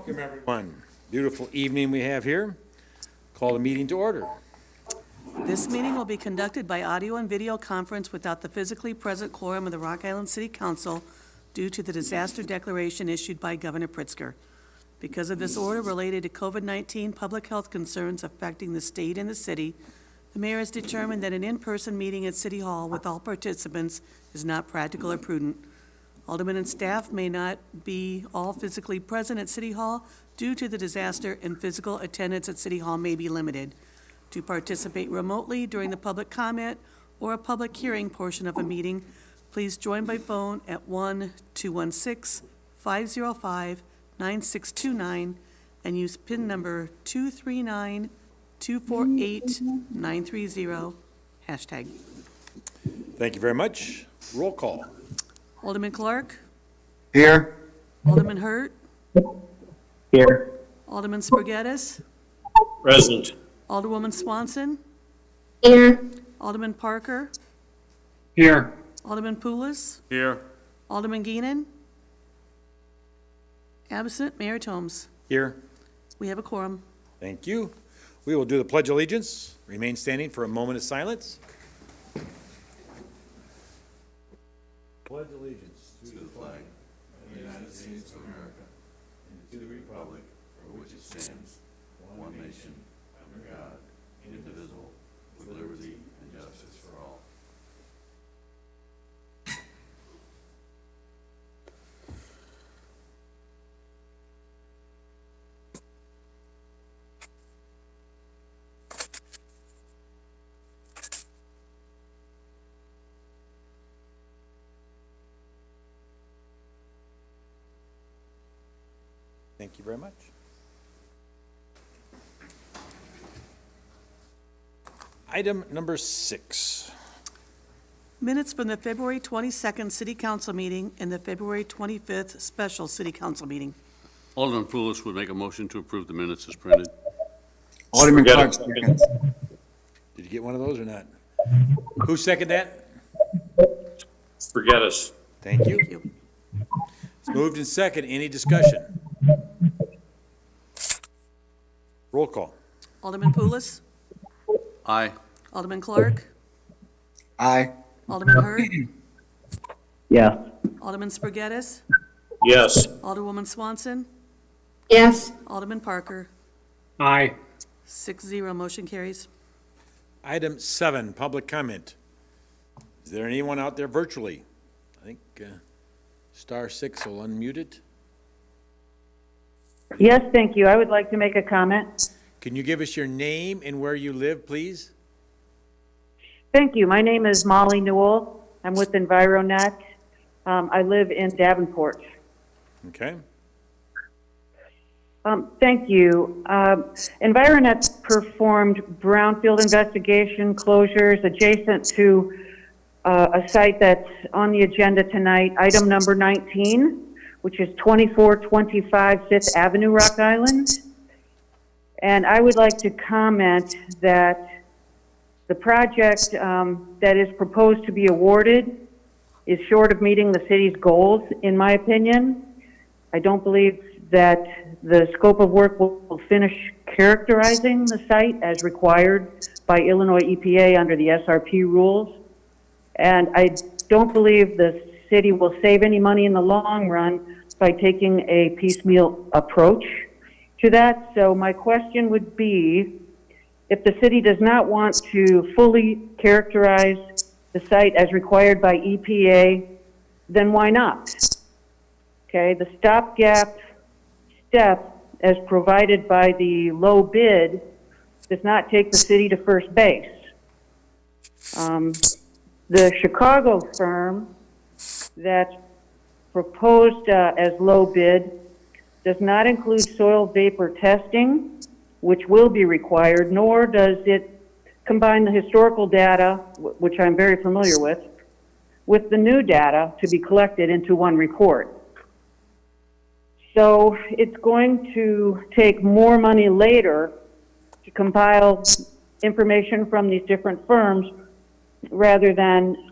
Welcome, everyone. Beautiful evening we have here. Call the meeting to order. This meeting will be conducted by audio and video conference without the physically present quorum of the Rock Island City Council due to the disaster declaration issued by Governor Pritzker. Because of this order related to COVID-19 public health concerns affecting the state and the city, the mayor has determined that an in-person meeting at City Hall with all participants is not practical or prudent. Aldermen and staff may not be all physically present at City Hall due to the disaster, and physical attendance at City Hall may be limited. To participate remotely during the public comment or a public hearing portion of a meeting, please join by phone at 1-216-505-9629 and use PIN number 239-248-930, hashtag. Thank you very much. Roll call. Alderman Clark, Here. Alderman Hurt, Here. Alderman Spaghettis, Present. Alderwoman Swanson, Here. Alderman Parker, Here. Alderman Poulos, Here. Alderman Geenan. Absent, Mayor Tomes. Here. We have a quorum. Thank you. We will do the Pledge of Allegiance. Remain standing for a moment of silence. Pledge allegiance to the flag of the United States of America and to the republic for which it stands, one nation, under God, indivisible, with liberty and justice for all. Thank you very much. Item number 6. Minutes from the February 22nd City Council meeting and the February 25th Special City Council meeting. Alderman Poulos would make a motion to approve the minutes as printed. Alderman Forget Clark it. seconds. Did you get one of those or not? Who seconded that? Forget us. Thank you. Thank you. It's moved and second. Any discussion? Roll call. Alderman Poulos, Aye. Alderman Clark, Aye. Alderman Hurt, Yes. Alderman Spaghettis, Yes. Alderwoman Swanson, Yes. Alderman Parker. Aye. 6-0, motion carries. Item 7, public comment. Is there anyone out there virtually? I think *6 will unmute it. Yes, thank you. I would like to make a comment. Can you give us your name and where you live, please? Thank you. My name is Molly Newell. I'm with EnviroNet. I live in Davenport. Okay. Thank you. EnviroNet performed brownfield investigation closures adjacent to a site that's on the agenda tonight, item number 19, which is 2425 Fifth Avenue, Rock Island. And I would like to comment that the project that is proposed to be awarded is short of meeting the city's goals, in my opinion. I don't believe that the scope of work will finish characterizing the site as required by Illinois EPA under the SRP rules. And I don't believe the city will save any money in the long run by taking a piecemeal approach to that. So my question would be, if the city does not want to fully characterize the site as required by EPA, then why not? Okay, the stopgap step as provided by the low bid does not take the city to first base. The Chicago firm that proposed as low bid does not include soil vapor testing, which will be required, nor does it combine the historical data, which I'm very familiar with the new data to be collected into one report. So it's going to take more money later to compile information from these different firms rather than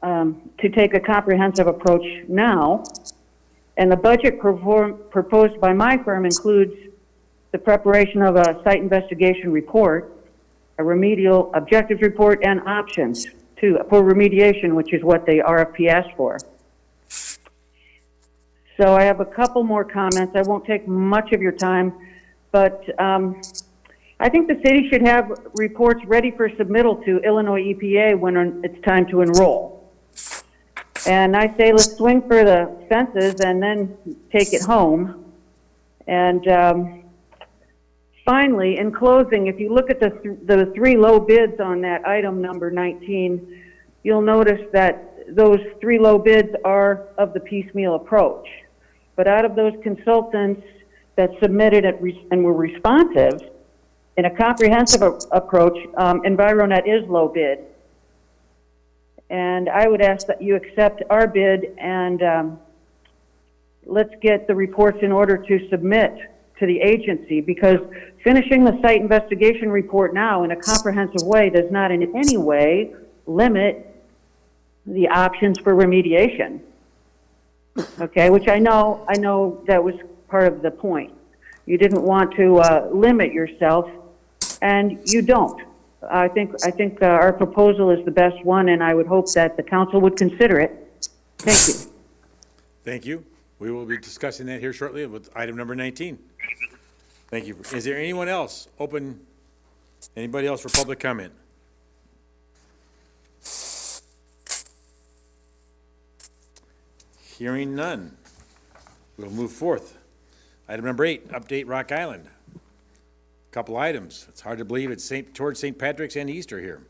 to take a comprehensive approach now. And the budget proposed by my firm includes the preparation of a site investigation report, a remedial objectives report, and options for remediation, which is what the RFP asked for. So I have a couple more comments. I won't take much of your time, but I think the city should have reports ready for submittal to Illinois EPA when it's time to enroll. And I say let's swing for the fences and then take it home. And finally, in closing, if you look at the three low bids on that item number 19, you'll notice that those three low bids are of the piecemeal approach. But out of those consultants that submitted and were responsive, in a comprehensive approach, Environet is low bid. And I would ask that you accept our bid and let's get the reports in order to submit to the agency, because finishing the site investigation report now in a comprehensive way does not in any way limit the options for remediation. Okay, which I know that was part of the point. You didn't want to limit yourself, and you don't. I think our proposal is the best one, and I would hope that the council would consider it. Thank you. Thank you. We will be discussing that here shortly with item number 19. Thank you. Is there anyone else anybody else for public comment? Hearing none, we'll move forth. Item number 8, update Rock Island. Couple items. It's hard to believe it's towards St. Patrick's and Easter here.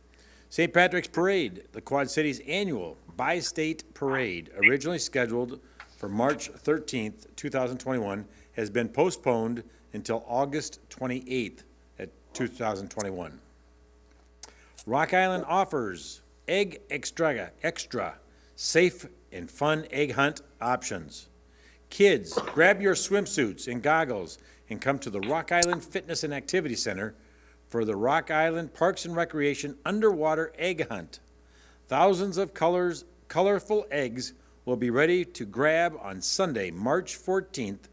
St. Patrick's Parade, the Quad Cities' annual bi-state parade, originally scheduled for March 13th, 2021, has been postponed until August 28th, 2021. Rock Island offers egg extra, safe and fun egg hunt options. Kids, grab your swimsuits and goggles and come to the Rock Island Fitness and Activity Center for the Rock Island Parks and Recreation Underwater Egg Hunt. Thousands of colorful eggs will be ready to grab on Sunday, March 14th.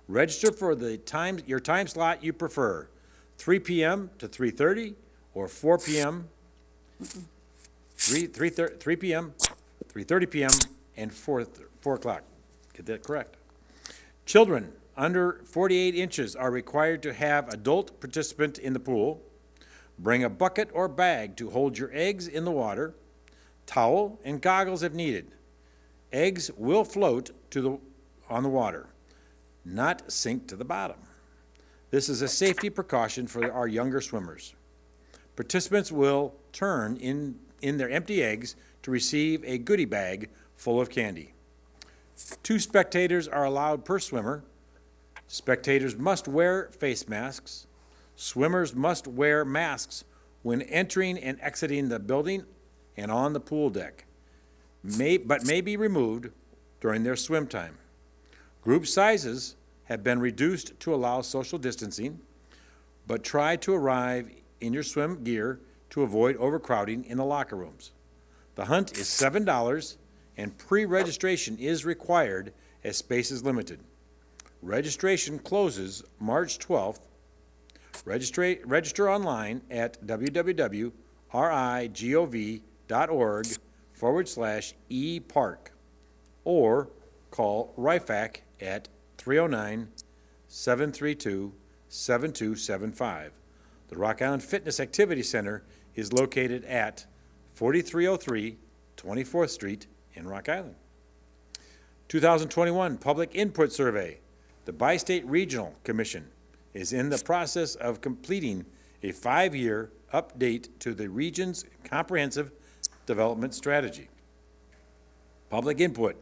Register for your time slot you prefer, 3 p.m. to 3:30 or 4 p.m., 3 p.m., 3:30 p.m., and 4 o'clock. Get that correct. Children under 48 inches are required to have adult participant in the pool. Bring a bucket or bag to hold your eggs in the water, towel, and goggles if needed. Eggs will float on the water, not sink to the bottom. This is a safety precaution for our younger swimmers. Participants will turn in their empty eggs to receive a goodie bag full of candy. 2 spectators are allowed per swimmer. Spectators must wear face masks. Swimmers must wear masks when entering and exiting the building and on the pool deck, but may be removed during their swim time. Group sizes have been reduced to allow social distancing, but try to arrive in your swim gear to avoid overcrowding in the locker rooms. The hunt is $7 and pre-registration is required as space is limited. Registration closes March 12th. Register online at www.rigov.org/epark or call RIFAC at 309-732-7275. The Rock Island Fitness Activity Center is located at 4303 24th Street in Rock Island. 2021 Public Input Survey. The Bi-State Regional Commission is in the process of completing a 5-year update to the region's comprehensive development strategy. Public input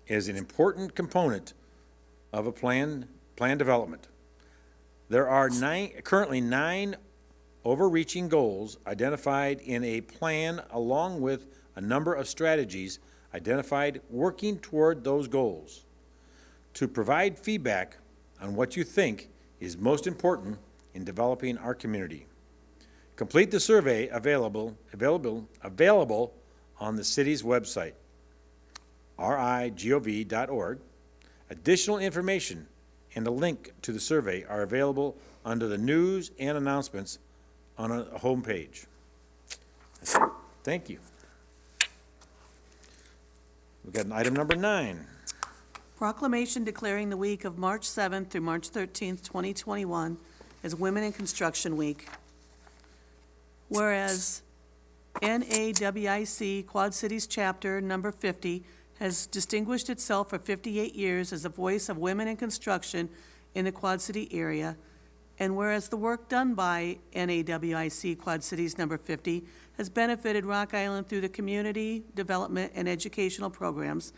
is an important component of a plan development. There are currently 9 overreaching goals identified in a plan, along with a number of strategies identified working toward those goals. To provide feedback on what you think is most important in developing our community. Complete the survey available on the city's website, rigov.org. Additional information and a link to the survey are available under the news and announcements on a homepage. Thank you. We've got item number 9. Proclamation declaring the week of March 7th through March 13th, 2021 as Women in Construction Week. Whereas NAWIC Quad Cities Chapter Number 50 has distinguished itself for 58 years as a voice of women in construction in the Quad City area, and whereas the work done by NAWIC Quad Cities Number 50 has benefited Rock Island through the community development and educational programs,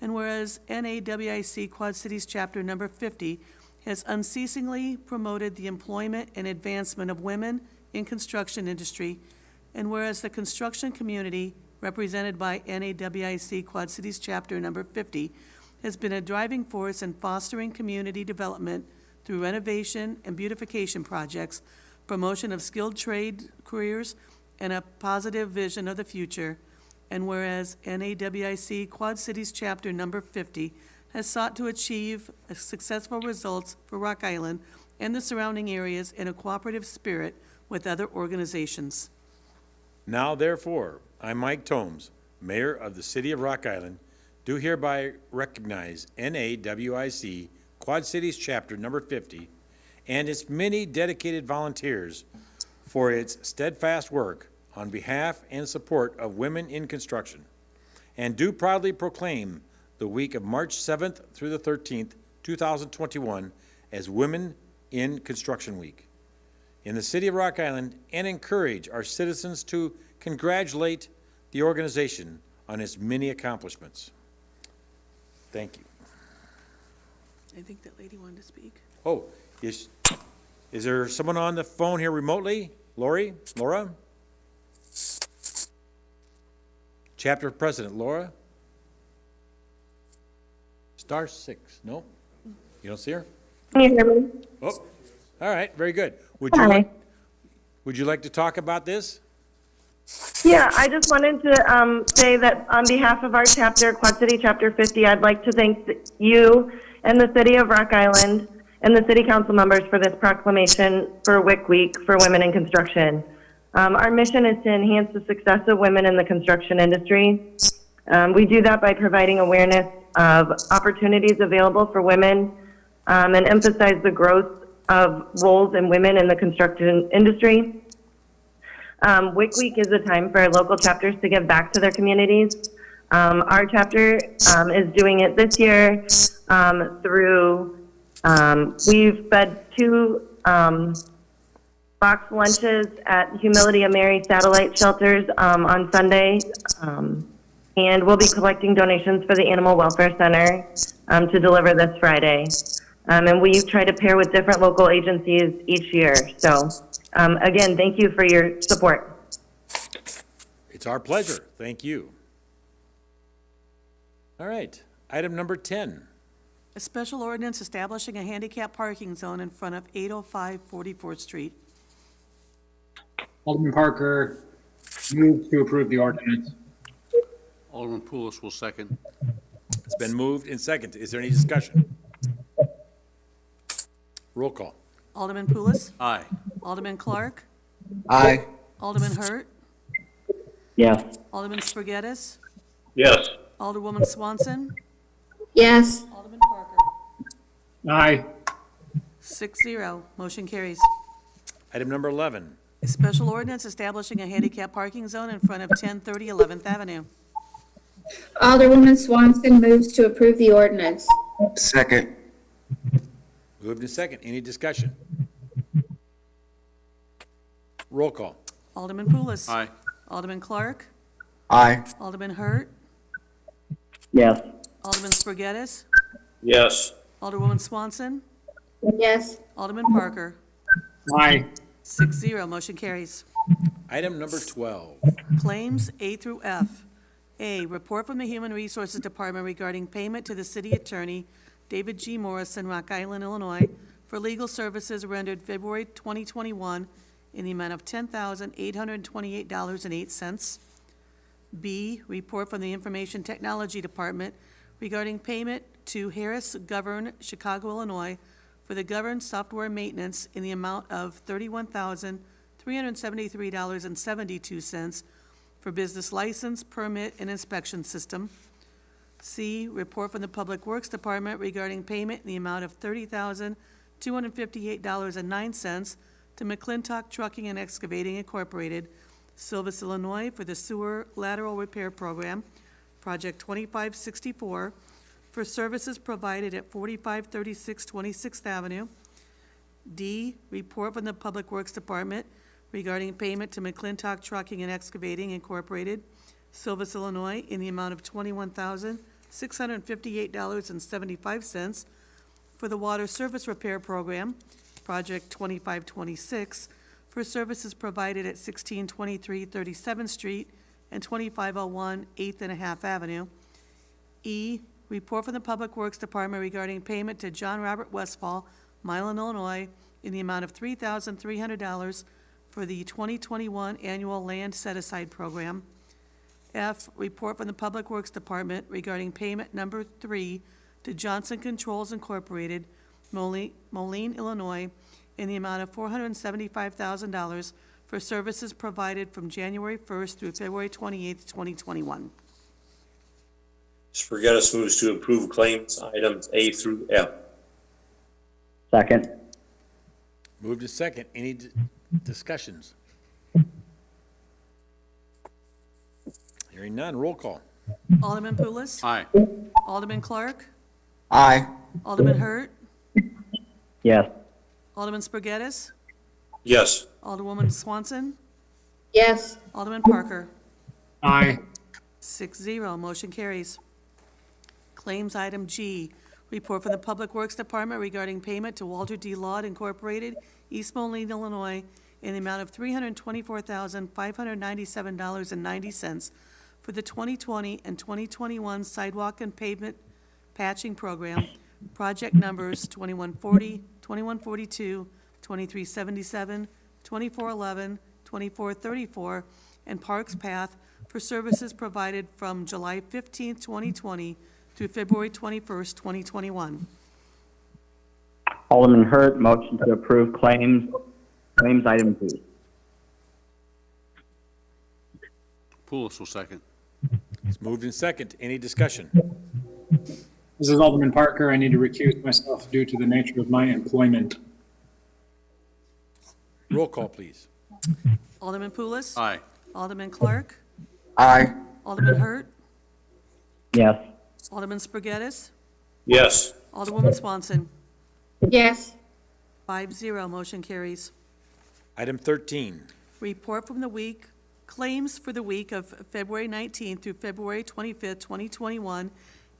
and whereas NAWIC Quad Cities Chapter Number 50 has unceasingly promoted the employment and advancement of women in construction industry, and whereas the construction community, represented by NAWIC Quad Cities Chapter Number 50, has been a driving force in fostering community development through renovation and beautification projects, promotion of skilled trade careers, and a positive vision of the future. And whereas NAWIC Quad Cities Chapter Number 50 has sought to achieve successful results for Rock Island and the surrounding areas in a cooperative spirit with other organizations. Now therefore, I, Mike Tomes, Mayor of the City of Rock Island, do hereby recognize NAWIC Quad Cities Chapter Number 50 and its many dedicated volunteers for its steadfast work on behalf and support of women in construction, and do proudly proclaim the week of March 7th through the 13th, 2021 as Women in Construction Week in the City of Rock Island, and encourage our citizens to congratulate the organization on its many accomplishments. Thank you. I think that lady wanted to speak. Oh, is there someone on the phone here remotely? Laura? Chapter President, Laura? Star 6, no? You don't see her? Can you hear me? Oh, all right, very good. Hi. Would you like to talk about this? Yeah, I just wanted to say that on behalf of our chapter, Quad City Chapter 50, I'd like to thank you and the City of Rock Island and the City Council members for this proclamation for WIC Week for Women in Construction. Our mission is to enhance the success of women in the construction industry. We do that by providing awareness of opportunities available for women and emphasize the growth of roles in women in the construction industry. WIC Week is a time for local chapters to give back to their communities. Our chapter is doing it this year through, we've fed 2 box lunches at Humility of Mary satellite shelters on Sunday, and we'll be collecting donations for the Animal Welfare Center to deliver this Friday. And we try to pair with different local agencies each year. So again, thank you for your support. It's our pleasure. Thank you. All right, item number 10. A special ordinance establishing a handicap parking zone in front of 805 44th Street. Alderman Parker, move to approve the ordinance. Alderman Poulos will second. It's been moved and seconded. Is there any discussion? Roll call. Alderman Poulos? Aye. Alderman Clark? Aye. Alderman Hurt? Yes. Alderman Spargettis? Yes. Alderwoman Swanson? Yes. Alderman Parker? Aye. 6-0, motion carries. Item number 11. A special ordinance establishing a handicap parking zone in front of 1030 11th Avenue. Alderwoman Swanson moves to approve the ordinance. Second. Moved and second. Any discussion? Roll call. Alderman Poulos? Aye. Alderman Clark? Aye. Alderman Hurt? Yes. Alderman Spargettis? Yes. Alderwoman Swanson? Yes. Alderman Parker? Aye. 6-0, motion carries. Item number 12. Claims A through F. A, report from the Human Resources Department regarding payment to the city attorney, David G. Morrison, Rock Island, Illinois, for legal services rendered February 2021 in the amount of $10,828.08. B, report from the Information Technology Department regarding payment to Harris Govern Chicago, Illinois for the Govern software maintenance in the amount of $31,373.72 for business license, permit, and inspection system. C, report from the Public Works Department regarding payment in the amount of $30,258.09 to McClintock Trucking and Excavating Incorporated, Silvis, Illinois, for the sewer lateral repair program, Project 2564, for services provided at 4536 26th Avenue. D, report from the Public Works Department regarding payment to McClintock Trucking and Excavating Incorporated, Silvis, Illinois, in the amount of $21,658.75 for the water service repair program, Project 2526, for services provided at 1623 37th Street and 2501 8th and a Half Avenue. E, report from the Public Works Department regarding payment to John Robert Westfall, Milan, Illinois, in the amount of $3,300 for the 2021 Annual Land Set-Aside Program. F, report from the Public Works Department regarding payment number 3 to Johnson Controls Incorporated, Moline, Illinois, in the amount of $475,000 for services provided from January 1st through February 28th, 2021. Spargettis moves to approve claims items A through F. Second. Moved to second. Any discussions? Hearing none, roll call. Alderman Pulis? Aye. Alderman Clark? Aye. Alderman Hurt? Yes. Alderman Spargettis? Yes. Alderwoman Swanson? Yes. Alderman Parker? Aye. 6-0, motion carries. Claims item G, report from the Public Works Department regarding payment to Walter D. Laud Incorporated, East Moline, Illinois, in the amount of $324,597.90 for the 2020 and 2021 sidewalk and pavement patching program, project numbers 2140, 2142, 2377, 2411, 2434, and Parks Path for services provided from July 15, 2020 through February 21st, 2021. Alderman Hurt, motion to approve claims item G. Pulis will second. It's moved in second. Any discussion? This is Alderman Parker. I need to recuse myself due to the nature of my employment. Roll call, please. Alderman Pulis? Aye. Alderman Clark? Aye. Alderman Hurt? Yes. Alderman Spargettis? Yes. Alderwoman Swanson? Yes. 5-0, motion carries. Item 13. Report from the week, claims for the week of February 19th through February 25th, 2021,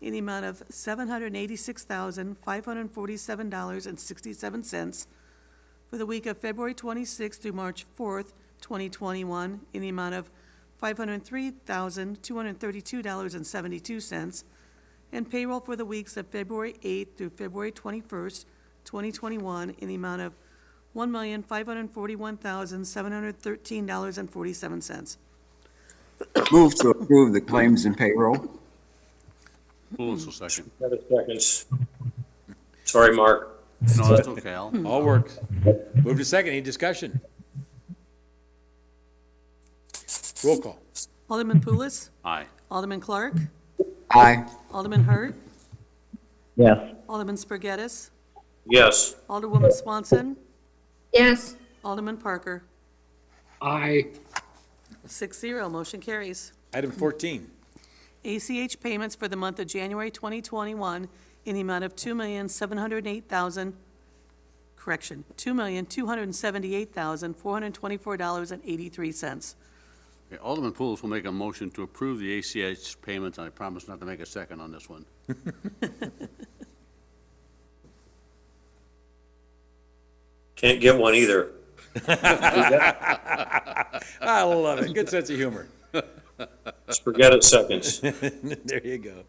in the amount of $786,547.67. For the week of February 26th through March 4th, 2021, in the amount of $503,232.72. And payroll for the weeks of February 8th through February 21st, 2021, in the amount of $1,541,713.47. Move to approve the claims and payroll. Pulis will second. Seconds. Sorry, Mark. No, that's okay, Al. All works. Moved to second. Any discussion? Roll call. Alderman Pulis? Aye. Alderman Clark? Aye. Alderman Hurt? Yes. Alderman Spargettis? Yes. Alderwoman Swanson? Yes. Alderman Parker? Aye. 6-0, motion carries. Item 14. ACH payments for the month of January 2021 in the amount of $2,278,424.83. Okay, Alderman Pulis will make a motion to approve the ACH payments, and I promise not to make a second on this one. Can't get one either. I love it. Good sense of humor. Spargettis seconds. There you go.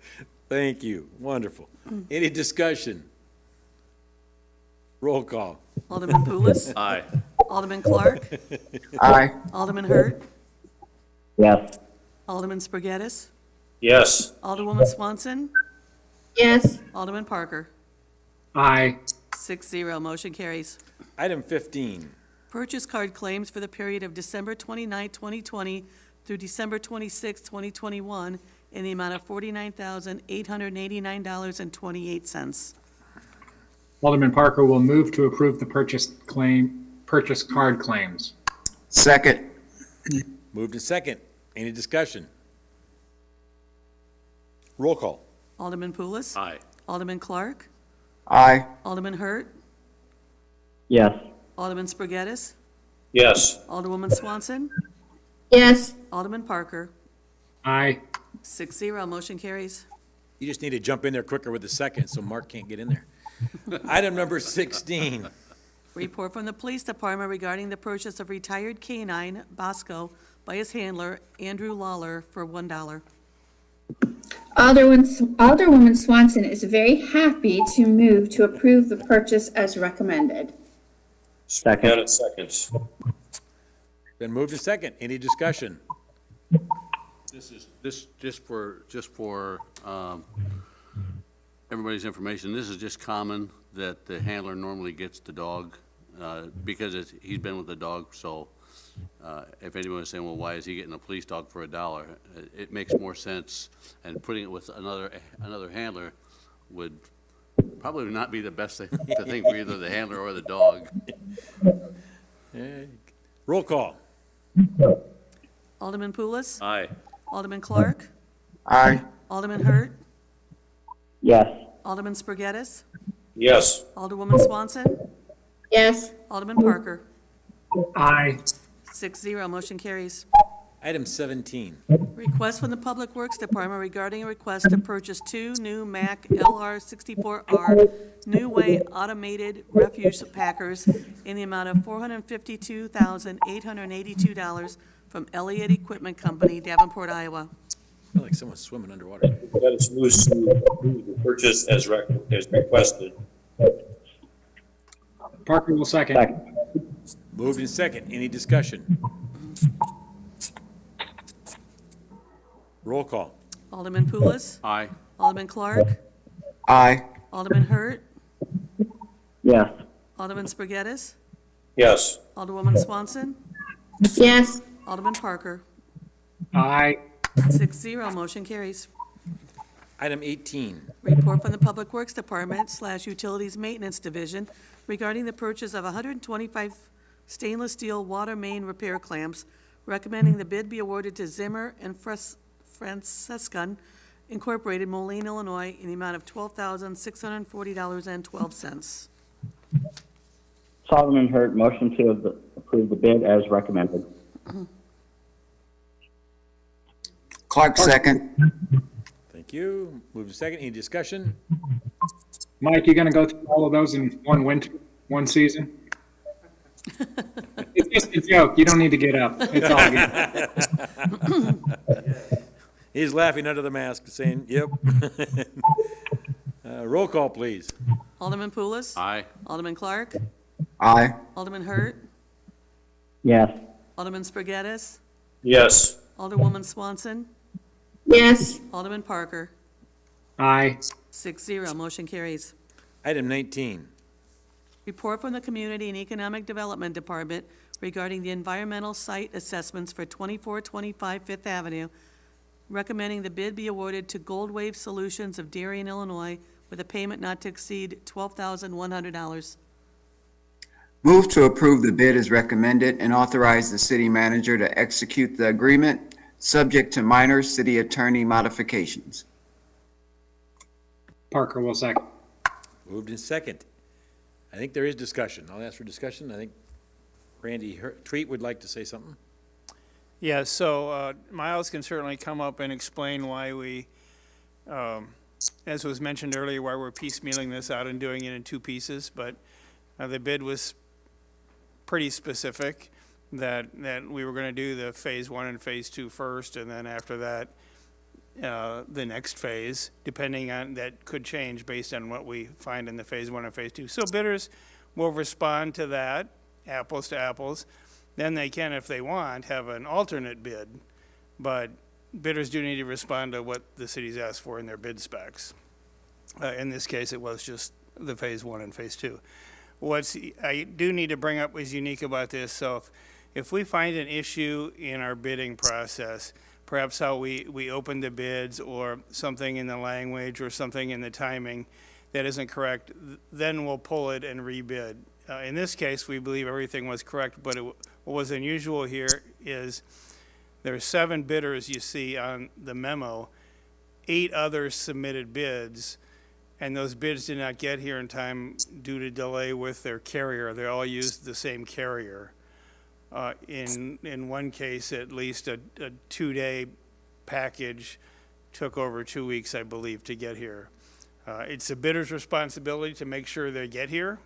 Thank you. Wonderful. Any discussion? Roll call. Alderman Pulis? Aye. Alderman Clark? Aye. Alderman Hurt? Yes. Alderman Spargettis? Yes. Alderwoman Swanson? Yes. Alderman Parker. Aye. 6-0, motion carries. Item 15, Purchase card claims for the period of December 29, 2020 through December 26, 2021 in the amount of $49,889.28. Alderman Parker will move to approve the purchase card claims. Second. moved in second. Any discussion? Roll call. Alderman Pulis. Aye. Alderman Clark. Aye. Alderman Hurt. Yes. Alderman Spargettis. yes, Alderwoman Swanson. Yes. Alderman Parker. Aye. 6-0, motion carries. You just need to jump in there quicker with the second so Mark can't get in there. Item number 16, Report from the Police Department regarding the purchase of retired canine Bosco by his handler, Andrew Lawler, for $1. Alderwoman Swanson is very happy to move to approve the purchase as recommended. Spargattis seconds, been moved in second. Any discussion? This, just for everybody's information, this is just common that the handler normally gets the dog, because he's been with the dog, so, if anyone's saying, well, why is he getting a police dog for $1? It makes more sense, and putting it with another handler would probably not be the best thing to think for either the handler or the dog. Roll call. Alderman Pulis. Aye. Alderman Clark. Aye. Alderman Hurt. Yes. Alderman Spargettis. yes, Alderwoman Swanson. Yes. Alderman Parker. Aye. 6-0, motion carries. Item 17, Request from the Public Works Department regarding a request to purchase 2 new Mack LR64R New Way automated refuse packers in the amount of $452,882 from Elliott Equipment Company, Davenport, Iowa. I feel like someone's swimming underwater. Spargattis moves to approve the purchase as requested, Parker will second. Moved in second. Any discussion? Roll call. Alderman Pulis. Aye. Alderman Clark. Aye. Alderman Hurt. Yes. Alderman Spargettis. yes, Alderwoman Swanson. Yes. Alderman Parker. Aye. 6-0, motion carries. Item 18, Report from the Public Works Department / Utilities Maintenance Division regarding the purchase of 125 stainless steel water main repair clamps, recommending the bid be awarded to Zimmer and Francescon Incorporated, Moline, Illinois, in the amount of $12,640.12. Solomon Hurt, motion to approve the bid as recommended. Clark second. thank you. Moved in second. Any discussion? Mike, you gonna go through all of those in one season? It's just a joke. You don't need to get up. It's all good. He's laughing under the mask, saying, yep. Roll call, please. Alderman Pulis. Aye. Alderman Clark. Aye. Alderman Hurt. Yes. Alderman Spargettis. yes, Alderwoman Swanson. Yes. Alderman Parker. Aye. 6-0, motion carries. Item 19, Report from the Community and Economic Development Department regarding the environmental site assessments for 2425 Fifth Avenue, recommending the bid be awarded to Gold Wave Solutions of Darien, Illinois, with a payment not to exceed $12,100. Move to approve the bid as recommended and authorize the city manager to execute the agreement, subject to minor city attorney modifications. Parker will second. moved in second. I think there is discussion. I'll ask for discussion. I think Randy Treat would like to say something. Yeah, so Miles can certainly come up and explain why we, as was mentioned earlier, why we're piecemealing this out and doing it in 2 pieces, but the bid was pretty specific that we were going to do the phase 1 and phase 2 first, and then after that, the next phase, depending on, that could change based on what we find in the phase 1 and phase 2. So bidders will respond to that, apples to apples. Then they can, if they want, have an alternate bid, but bidders do need to respond to what the city's asked for in their bid specs. In this case, it was just the Phase 1 and Phase 2. I do need to bring up was unique about this, so if we find an issue in our bidding process, perhaps how we open the bids or something in the language or something in the timing that isn't correct, then we'll pull it and rebid. In this case, we believe everything was correct, but what was unusual here is there are 7 bidders you see on the memo. 8 others submitted bids, and those bids did not get here in time due to delay with their carrier. They all used the same carrier. In one case, at least a 2-day package took over 2 weeks, I believe, to get here. It's the bidder's responsibility to make sure they get here,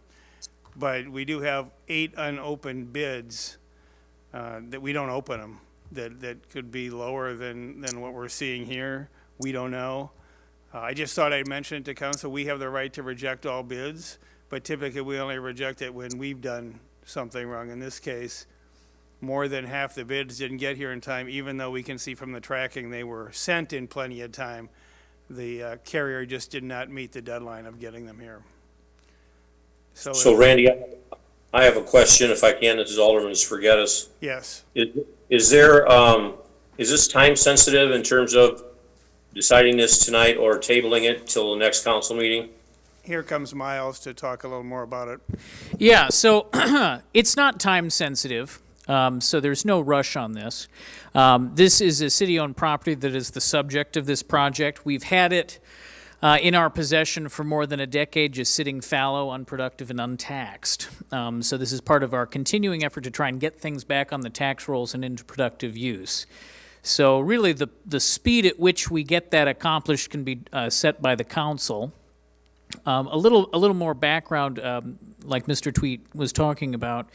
but we do have 8 unopened bids that we don't open them, that could be lower than what we're seeing here. We don't know. I just thought I'd mention it to council. We have the right to reject all bids, but typically we only reject it when we've done something wrong. In this case, more than half the bids didn't get here in time, even though we can see from the tracking they were sent in plenty of time. The carrier just did not meet the deadline of getting them here. So Randy, I have a question, if I can. This is Alderman Sforgettis. Yes. Is this time sensitive in terms of deciding this tonight or tabling it till the next council meeting? Here comes Miles to talk a little more about it. Yeah, so it's not time sensitive, so there's no rush on this. This is a city-owned property that is the subject of this project. We've had it in our possession for more than a decade, just sitting fallow, unproductive, and untaxed. So this is part of our continuing effort to try and get things back on the tax rolls and into productive use. So really, the speed at which we get that accomplished can be set by the council. A little more background, like Mr. Tweet was talking about.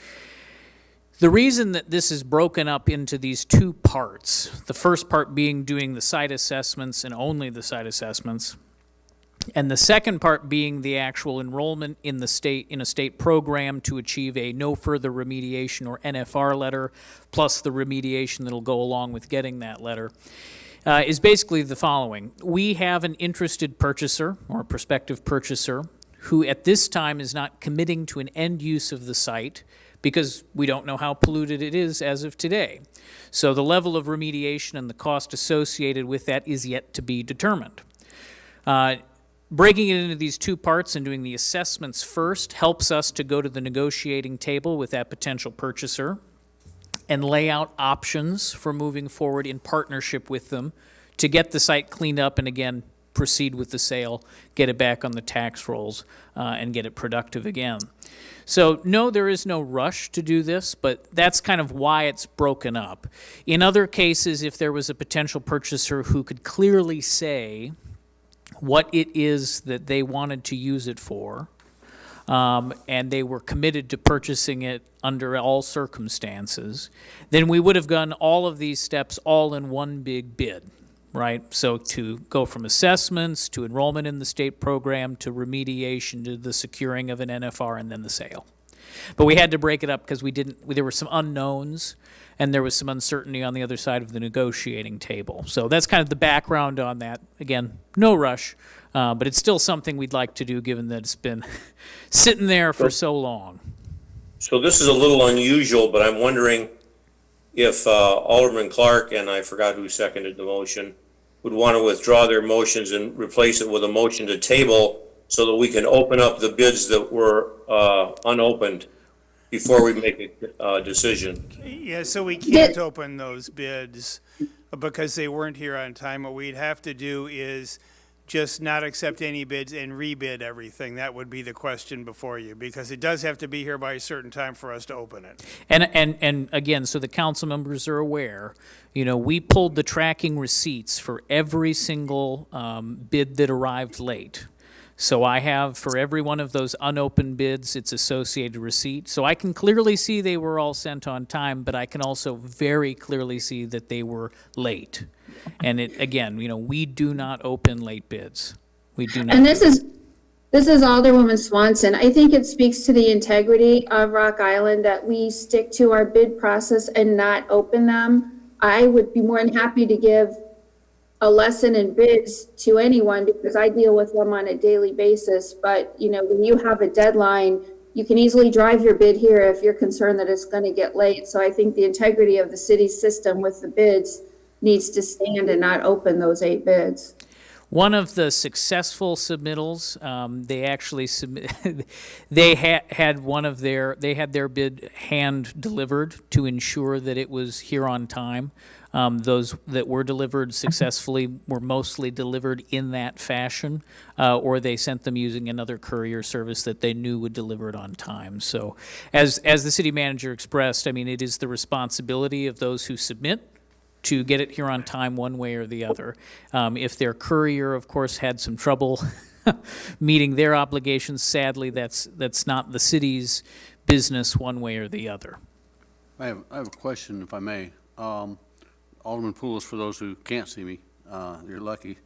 The reason that this is broken up into these 2 parts, the first part being doing the site assessments and only the site assessments, and the second part being the actual enrollment in a state program to achieve a no further remediation or NFR letter, plus the remediation that'll go along with getting that letter, is basically the following. We have an interested purchaser or a prospective purchaser who at this time is not committing to an end use of the site because we don't know how polluted it is as of today. So the level of remediation and the cost associated with that is yet to be determined. Breaking it into these 2 parts and doing the assessments first helps us to go to the negotiating table with that potential purchaser and lay out options for moving forward in partnership with them to get the site cleaned up and, again, proceed with the sale, get it back on the tax rolls, and get it productive again. So, no, there is no rush to do this, but that's kind of why it's broken up. In other cases, if there was a potential purchaser who could clearly say what it is that they wanted to use it for, and they were committed to purchasing it under all circumstances, then we would have done all of these steps all in one big bid, right? So to go from assessments to enrollment in the state program to remediation to the securing of an NFR and then the sale. But we had to break it up because there were some unknowns and there was some uncertainty on the other side of the negotiating table. So that's kind of the background on that. Again, no rush, but it's still something we'd like to do given that it's been sitting there for so long. So this is a little unusual, but I'm wondering if Alderman Clark, and I forgot who seconded the motion, would want to withdraw their motions and replace it with a motion to table so that we can open up the bids that were unopened before we make a decision. Yeah, so we can't open those bids because they weren't here on time. What we'd have to do is just not accept any bids and rebid everything. That would be the question before you, because it does have to be here by a certain time for us to open it. And again, so the council members are aware, we pulled the tracking receipts for every single bid that arrived late. So I have, for every one of those unopened bids, its associated receipt. So I can clearly see they were all sent on time, but I can also very clearly see that they were late. And again, we do not open late bids. We do not. And this is Alderwoman Swanson. I think it speaks to the integrity of Rock Island that we stick to our bid process and not open them. I would be more than happy to give a lesson in bids to anyone because I deal with them on a daily basis. But, you know, when you have a deadline, you can easily drive your bid here if you're concerned that it's going to get late. So I think the integrity of the city's system with the bids needs to stand and not open those 8 bids. One of the successful submittals, they actually they had their bid hand delivered to ensure that it was here on time. Those that were delivered successfully were mostly delivered in that fashion, or they sent them using another courier service that they knew would deliver it on time. So, as the city manager expressed, I mean, it is the responsibility of those who submit to get it here on time one way or the other. If their courier, of course, had some trouble meeting their obligations, sadly, that's not the city's business one way or the other. I have a question, if I may. Alderman Poulos, for those who can't see me, you're lucky.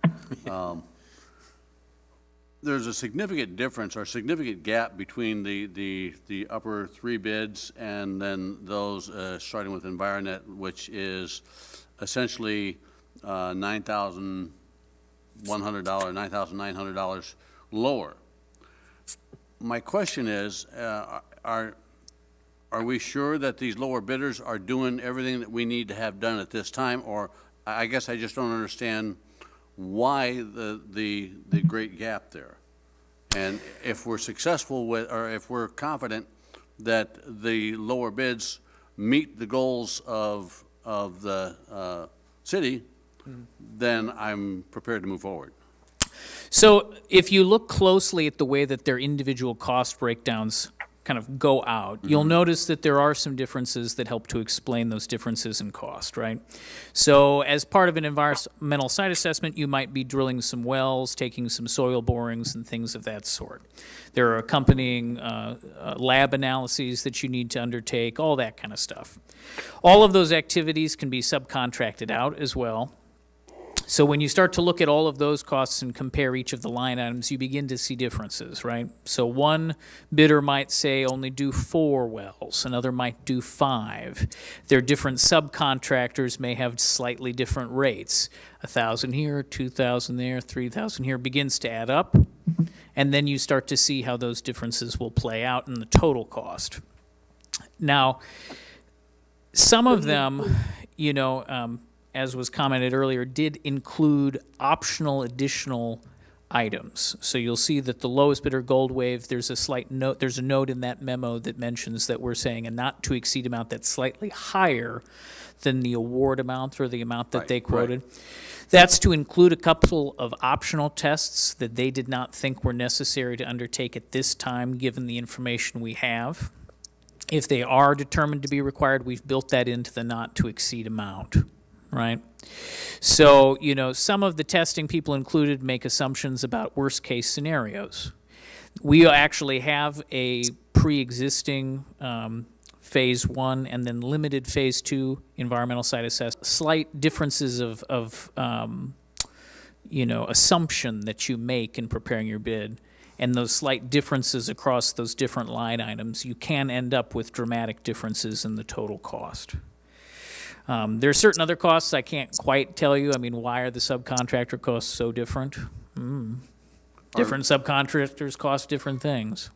There's a significant difference or significant gap between the upper 3 bids and then those starting with Environet, which is essentially $9,100, $9,900 lower. My question is, are we sure that these lower bidders are doing everything that we need to have done at this time? Or I guess I just don't understand why the great gap there. And if we're successful with, or if we're confident that the lower bids meet the goals of the city, then I'm prepared to move forward. So if you look closely at the way that their individual cost breakdowns kind of go out, you'll notice that there are some differences that help to explain those differences in cost, right? So as part of an environmental site assessment, you might be drilling some wells, taking some soil borings and things of that sort. There are accompanying lab analyses that you need to undertake, all that kind of stuff. All of those activities can be subcontracted out as well. So when you start to look at all of those costs and compare each of the line items, you begin to see differences, right? So one bidder might say only do 4 wells, another might do 5. Their different subcontractors may have slightly different rates. 1,000 here, 2,000 there, 3,000 here, begins to add up. And then you start to see how those differences will play out in the total cost. Now, some of them, you know, as was commented earlier, did include optional additional items. So you'll see that the lowest bidder, Gold Wave, there's a slight note, there's a note in that memo that mentions that we're saying a not to exceed amount that's slightly higher than the award amount or the amount that they quoted. Right. That's to include a couple of optional tests that they did not think were necessary to undertake at this time, given the information we have. If they are determined to be required, we've built that into the not to exceed amount. Right? So, you know, some of the testing people included make assumptions about worst case scenarios. We actually have a pre-existing phase 1 and then limited phase 2 environmental site assessment. Slight differences of you know, assumption that you make in preparing your bid, and those slight differences across those different line items, you can end up with dramatic differences in the total cost. There are certain other costs I can't quite tell you. I mean, why are the subcontractor costs so different? Different subcontractors cost different things.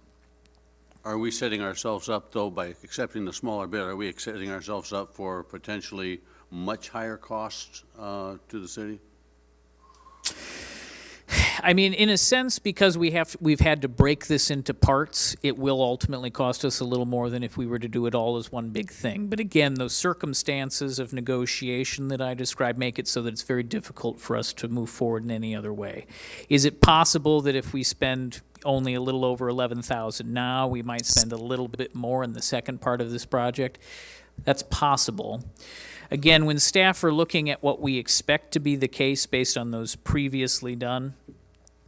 Are we setting ourselves up, though, by accepting the smaller bid, are we setting ourselves up for potentially much higher costs to the city? I mean, in a sense, because we've had to break this into parts, it will ultimately cost us a little more than if we were to do it all as one big thing. But again, those circumstances of negotiation that I described make it so that it's very difficult for us to move forward in any other way. Is it possible that if we spend only a little over $11,000 now, we might spend a little bit more in the second part of this project? That's possible. Again, when staff are looking at what we expect to be the case based on those previously done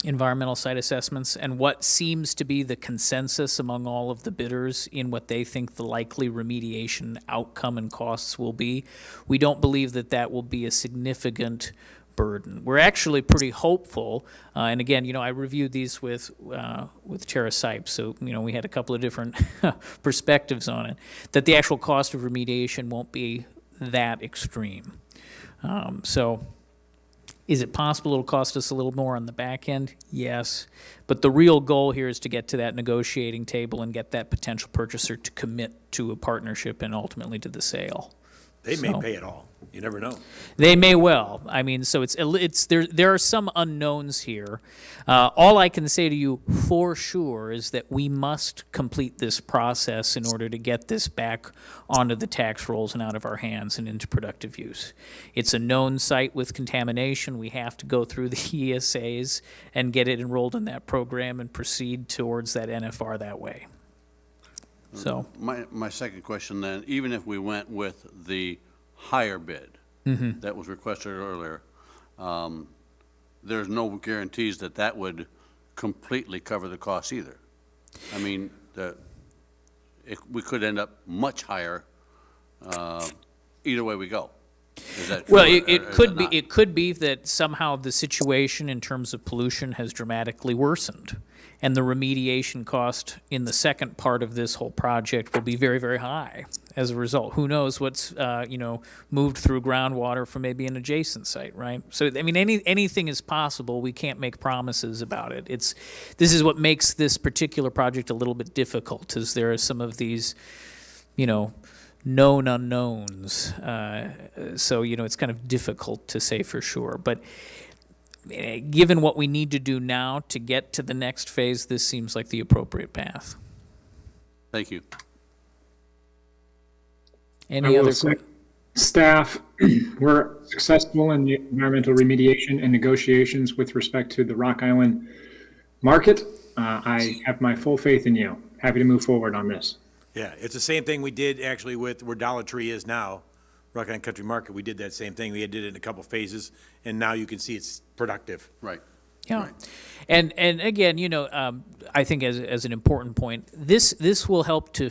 environmental site assessments and what seems to be the consensus among all of the bidders in what they think the likely remediation outcome and costs will be, we don't believe that that will be a significant burden. We're actually pretty hopeful, and again, you know, I reviewed these with Tara Sipes, so, you know, we had a couple of different perspectives on it, that the actual cost of remediation won't be that extreme. So Is it possible it'll cost us a little more on the back end? Yes. But the real goal here is to get to that negotiating table and get that potential purchaser to commit to a partnership and ultimately to the sale. They may So- pay it all. You never know. They may well. I mean, so it's there are some unknowns here. All I can say to you for sure is that we must complete this process in order to get this back onto the tax rolls and out of our hands and into productive use. It's a known site with contamination. We have to go through the ESAs and get it enrolled in that program and proceed towards that NFR that way. So, My second question then, even if we went with the higher bid that was requested earlier, there's no guarantees that that would completely cover the cost either. I mean, we could end up much higher either way we go. Is that true? well, or it is could it be not? it could be that somehow the situation in terms of pollution has dramatically worsened, and the remediation cost in the second part of this whole project will be very, very high as a result. Who knows what's moved through groundwater from maybe an adjacent site, right? So I mean, anything is possible. We can't make promises about it. This is what makes this particular project a little bit difficult. Is there are some of these, known unknowns. So, it's kind of difficult to say for sure. But given what we need to do now to get to the next phase, this seems like the appropriate path. Thank you. I Any will other say, questions? staff were successful in the environmental remediation and negotiations with respect to the Rock Island market. I have my full faith in you. Happy to move forward on this. Yeah, it's the same thing we did actually with where Dollar Tree is now, Rock Island Country Market. We did that same thing. We did it in a couple phases, and now you can see it's productive. Right. Yeah, Right. and again, I think as an important point, this will help to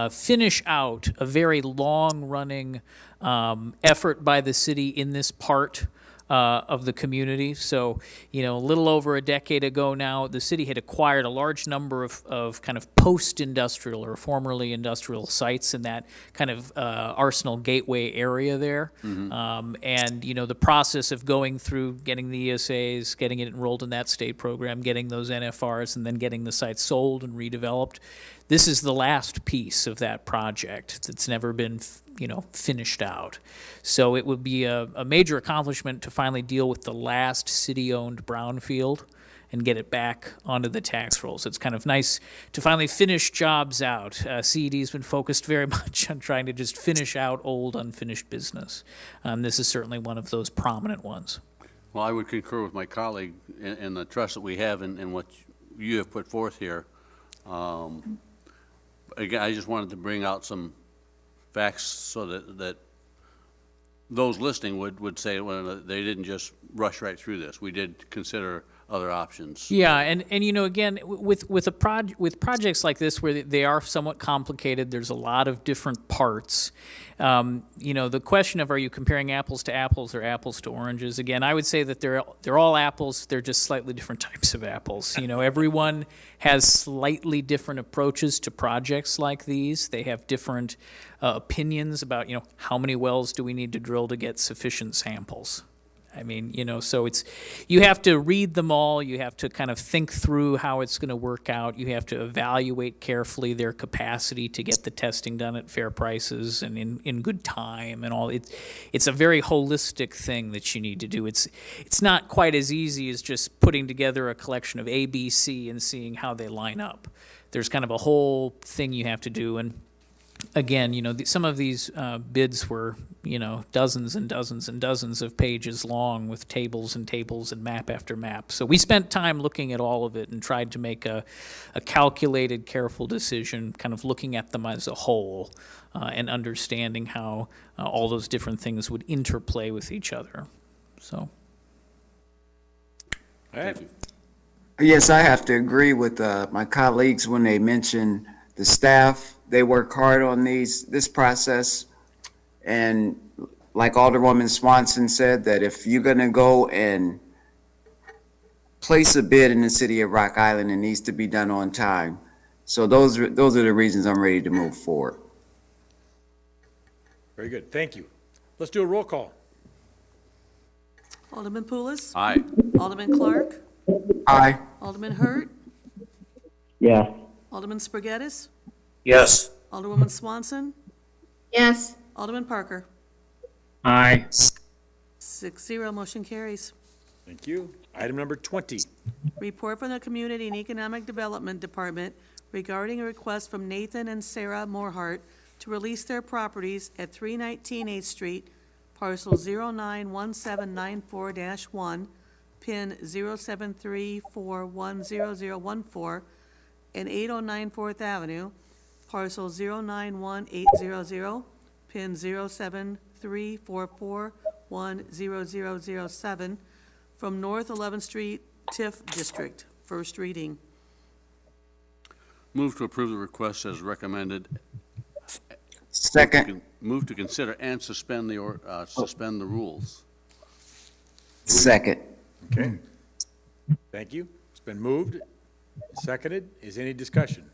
finish out a very long running effort by the city in this part of the community. So, a little over a decade ago now, the city had acquired a large number of kind of post-industrial or formerly industrial sites in that kind of Arsenal Gateway area there. And, the process of going through getting the ESAs, getting it enrolled in that state program, getting those NFRs, and then getting the site sold and redeveloped. This is the last piece of that project that's never been finished out. So it would be a major accomplishment to finally deal with the last city-owned brownfield and get it back onto the tax rolls. It's kind of nice to finally finish jobs out. CED's been focused very much on trying to just finish out old, unfinished business. This is certainly one of those prominent ones. Well, I would concur with my colleague in the trust that we have in what you have put forth here. Again, I just wanted to bring out some facts so that those listening would say, well, they didn't just rush right through this. We did consider other options. Yeah, and again, with projects like this where they are somewhat complicated, there's a lot of different parts. The question of, are you comparing apples to apples or apples to oranges? Again, I would say that they're all apples. They're just slightly different types of apples. Everyone has slightly different approaches to projects like these. They have different opinions about how many wells do we need to drill to get sufficient samples. I mean, so you have to read them all. You have to kind of think through how it's going to work out. You have to evaluate carefully their capacity to get the testing done at fair prices and in good time and all. It's a very holistic thing that you need to do. It's not quite as easy as just putting together a collection of A, B, C and seeing how they line up. There's kind of a whole thing you have to do. And again, some of these bids were, dozens and dozens and dozens of pages long with tables and tables and map after map. So we spent time looking at all of it and tried to make a calculated, careful decision, kind of looking at them as a whole and understanding how all those different things would interplay with each other. So. All right. Yes, I have to agree with my colleagues when they mention the staff. They work hard on this process. And like Alderwoman Swanson said, that if you're going to go and place a bid in the city of Rock Island, it needs to be done on time. So those are the reasons I'm ready to move forward. Very good. Thank you. Let's do a roll call. Alderman Pulis? Aye. Alderman Clark? Aye. Alderman Hurt? Yes. Alderman Spargettis? Yes. Alderwoman Swanson? Yes. Alderman Parker? Aye. 6-0, motion carries. Thank you. Item number 20. Report from the Community and Economic Development Department regarding a request from Nathan and Sarah Morehart to release their properties at 319 8th Street, parcel 091794-1, pin 073410014, and 809 4th Avenue, parcel 091800, pin 07344100007, from North 11th Street, TIF District. First reading. Move to approve the request as recommended. Second. Move to consider and suspend suspend the rules. Second. Okay. Thank you. It's been moved, seconded. Is any discussion?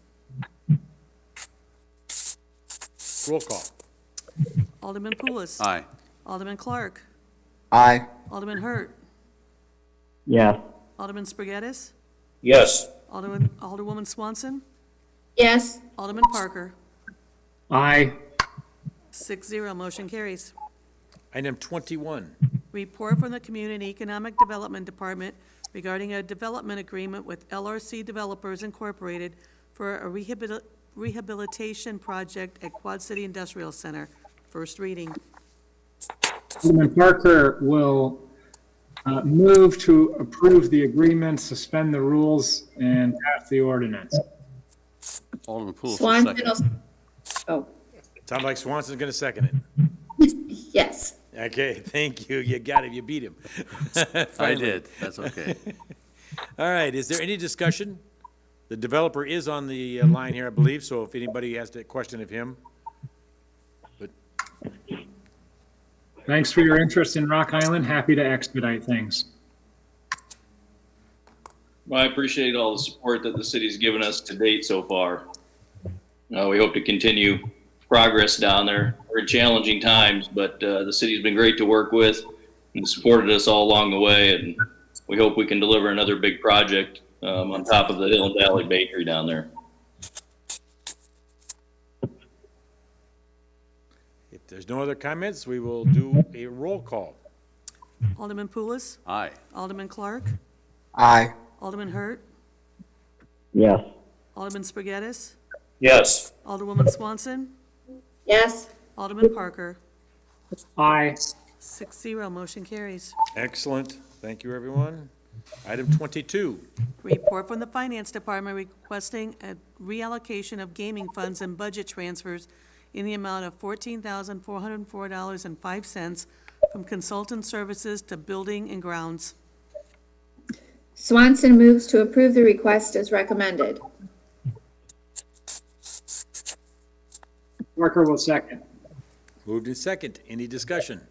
Roll call. Alderman Pulis. Aye. Alderman Clark. Aye. Alderman Hurt. Yes. Alderman Spargettis. Yes. Alderwoman Swanson. Yes. Alderman Parker. Aye. 6-0, motion carries. Item 21. Report from the Community Economic Development Department regarding a development agreement with LRC Developers Incorporated for a rehabilitation project at Quad City Industrial Center. First reading. Alderman Parker will move to approve the agreement, suspend the rules, and pass the ordinance. Alderman Pulis will Swanson second. will, Sounds like Swanson's going to second it. yes. Okay, thank you. You got him. You beat him. I Finally. did. That's okay. All right, is there any discussion? The developer is on the line here, I believe, so if anybody has a question of him. But Thanks for your interest in Rock Island. Happy to expedite things. Well, I appreciate all the support that the city's given us to date so far. We hope to continue progress down there. We're in challenging times, but the city's been great to work with and supported us all along the way, and we hope we can deliver another big project on top of the Hill and Valley Bakery down there. if there's no other comments, we will do a roll call. Alderman Pulis. Aye. Alderman Clark. Aye. Alderman Hurt. Yes. Alderman Spargettis. Yes. Alderwoman Swanson. Yes. Alderman Parker. Aye. 6-0, motion carries. Excellent. Thank you, everyone. Item 22. Report from the Finance Department requesting a reallocation of gaming funds and budget transfers in the amount of $14,404.05 from consultant services to building and grounds. Swanson moves to approve the request as recommended. Parker will second. Moved in second. Any discussion?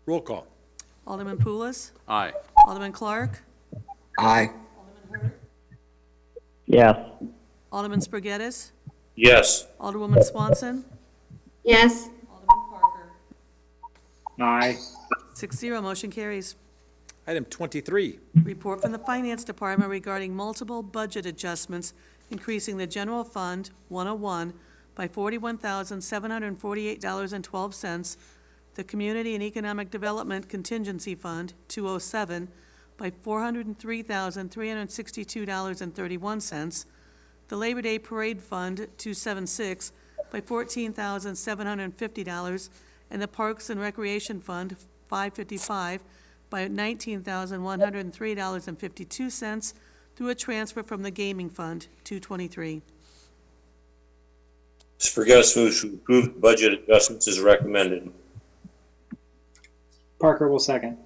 Roll call. Alderman Pulis. Aye. Alderman Clark. Aye. Yes. Alderman Spargettis. Yes. Alderwoman Swanson. Yes. Alderman Parker. Aye. 6-0, motion carries. Item 23. Report from the Finance Department regarding multiple budget adjustments, increasing the general fund, 101, by $41,748.12, the Community and Economic Development Contingency Fund, 207, by $403,362.31, the Labor Day Parade Fund, 276, by $14,750, and the Parks and Recreation Fund, 555, by $19,103.52 through a transfer from the Gaming Fund, 223. Spargettis moves to approve the budget adjustments as recommended. Parker will second.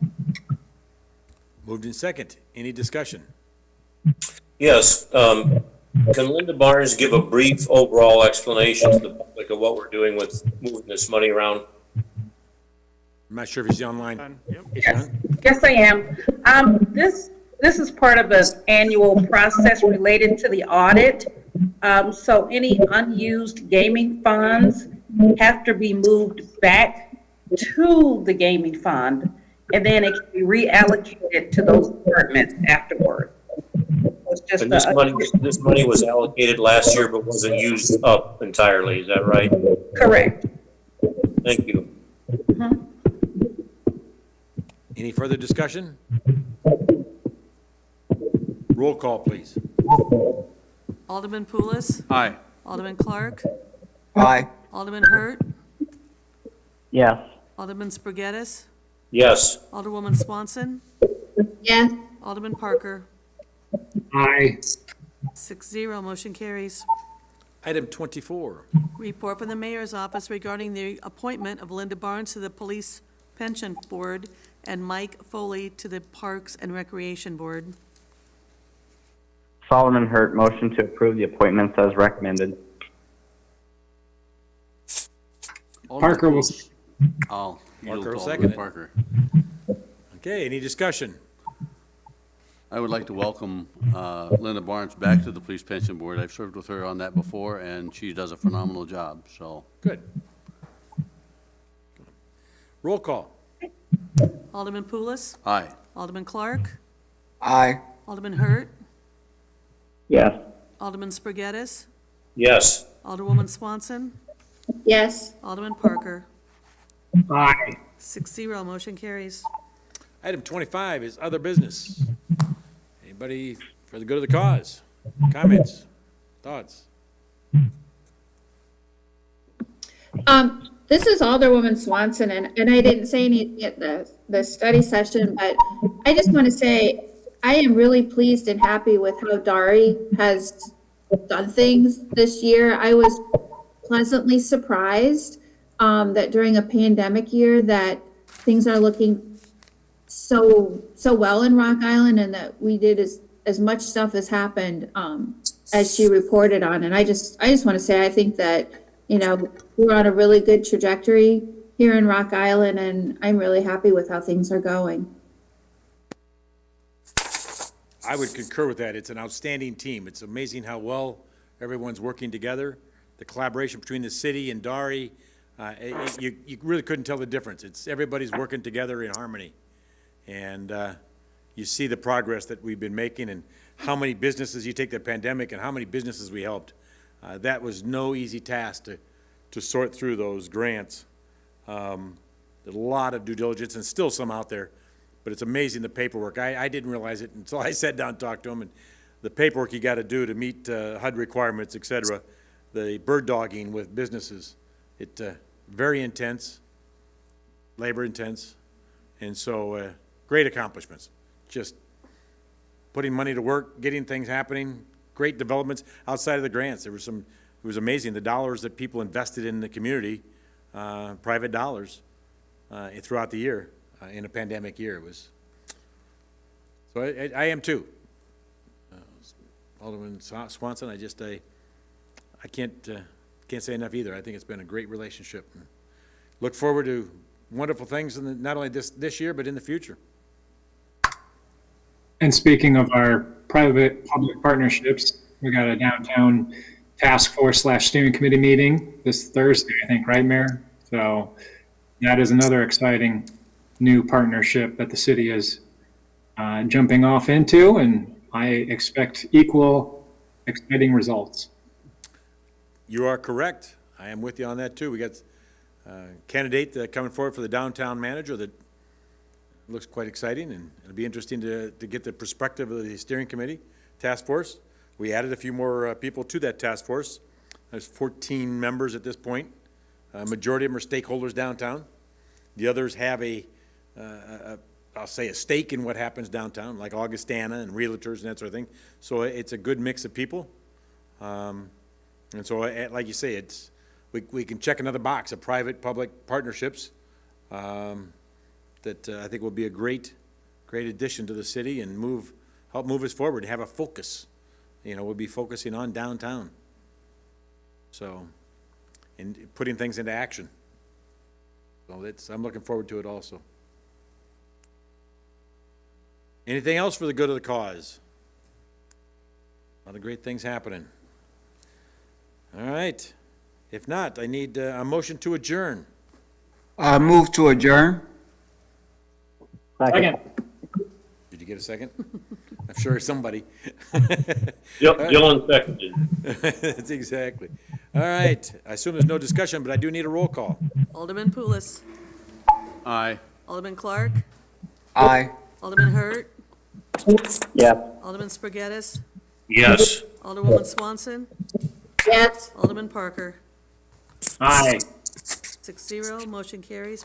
Moved in second. Any discussion? Yes, can Linda Barnes give a brief overall explanation to the public of what we're doing with moving this money around? I'm not sure if he's online. Yes, yes, I am. This is part of the annual process related to the audit. So any unused gaming funds have to be moved back to the gaming fund, and then it can be reallocated to those departments afterward. It's just And this money was allocated last year but wasn't used up entirely, is that right? correct. Thank you. Any further discussion? Roll call, please. Alderman Pulis? Aye. Alderman Clark? Aye. Alderman Hurt? Yes. Alderman Spargettis? Yes. Alderwoman Swanson? Yes. Alderman Parker? Aye. 6-0, motion carries. Item 24. Report from the mayor's office regarding the appointment of Linda Barnes to the Police Pension Board and Mike Foley to the Parks and Recreation Board. Solomon Hurt, motion to approve the appointments as recommended. Parker will, I'll yield Parker to will Alderman second it. Parker. Okay, any discussion? I would like to welcome Linda Barnes back to the Police Pension Board. I've served with her on that before, and she does a phenomenal job, so. Good. Roll call. Alderman Pulis? Aye. Alderman Clark? Aye. Alderman Hurt? Yes. Alderman Spargettis? Yes. Alderwoman Swanson? Yes. Alderman Parker? aye. 6-0, motion carries. Item 25 is other business. Anybody for the good of the cause? Comments? Thoughts? This is Alderwoman Swanson, and I didn't say anything at the study session, but I just want to say I am really pleased and happy with how Dari has done things this year. I was pleasantly surprised that during a pandemic year that things are looking so well in Rock Island, and that we did as much stuff as happened as she reported on. And I just want to say I think that, you know, we're on a really good trajectory here in Rock Island, and I'm really happy with how things are going. I would concur with that. It's an outstanding team. It's amazing how well everyone's working together. The collaboration between the city and Dari, you really couldn't tell the difference. It's everybody's working together in harmony. And you see the progress that we've been making, and how many businesses, you take the pandemic and how many businesses we helped. That was no easy task to sort through those grants. A lot of due diligence, and still some out there, but it's amazing the paperwork. I didn't realize it until I sat down and talked to them, and the paperwork you got to do to meet HUD requirements, et cetera, the bird dogging with businesses. It very intense, labor intense, and so great accomplishments. Just putting money to work, getting things happening, great developments outside of the grants. It was amazing, the dollars that people invested in the community, private dollars, throughout the year, in a pandemic year. It was, so I am too. Alderman Swanson, I can't say enough either. I think it's been a great relationship. Look forward to wonderful things in not only this year, but in the future. And speaking of our private-public partnerships, we got a downtown task force / steering committee meeting this Thursday, I think, right, Mayor? So that is another exciting new partnership that the city is jumping off into, and I expect equal exciting results. You are correct. I am with you on that too. We got a candidate coming forward for the downtown manager that looks quite exciting, and it'll be interesting to get the perspective of the steering committee task force. We added a few more people to that task force. There's 14 members at this point. Majority of them are stakeholders downtown. The others have I'll say a stake in what happens downtown, like Augustana and realtors and that sort of thing. So it's a good mix of people. And so, like you say, we can check another box of private-public partnerships that I think will be a great addition to the city and help move us forward, have a focus. We'll be focusing on downtown. So, and putting things into action. So I'm looking forward to it also. Anything else for the good of the cause? A lot of great things happening. All right. If not, I need a motion to adjourn. Move to adjourn. Second. Did you get a second? I'm sure somebody. Yep, Dylan seconded. That's exactly. All right. I assume there's no discussion, but I do need a roll call. Alderman Pulis. Aye. Alderman Clark. Aye. Alderman Hurt. Yes. Alderman Spargettis. Yes. Alderwoman Swanson. Yes. Alderman Parker. Aye. 6-0, motion carries.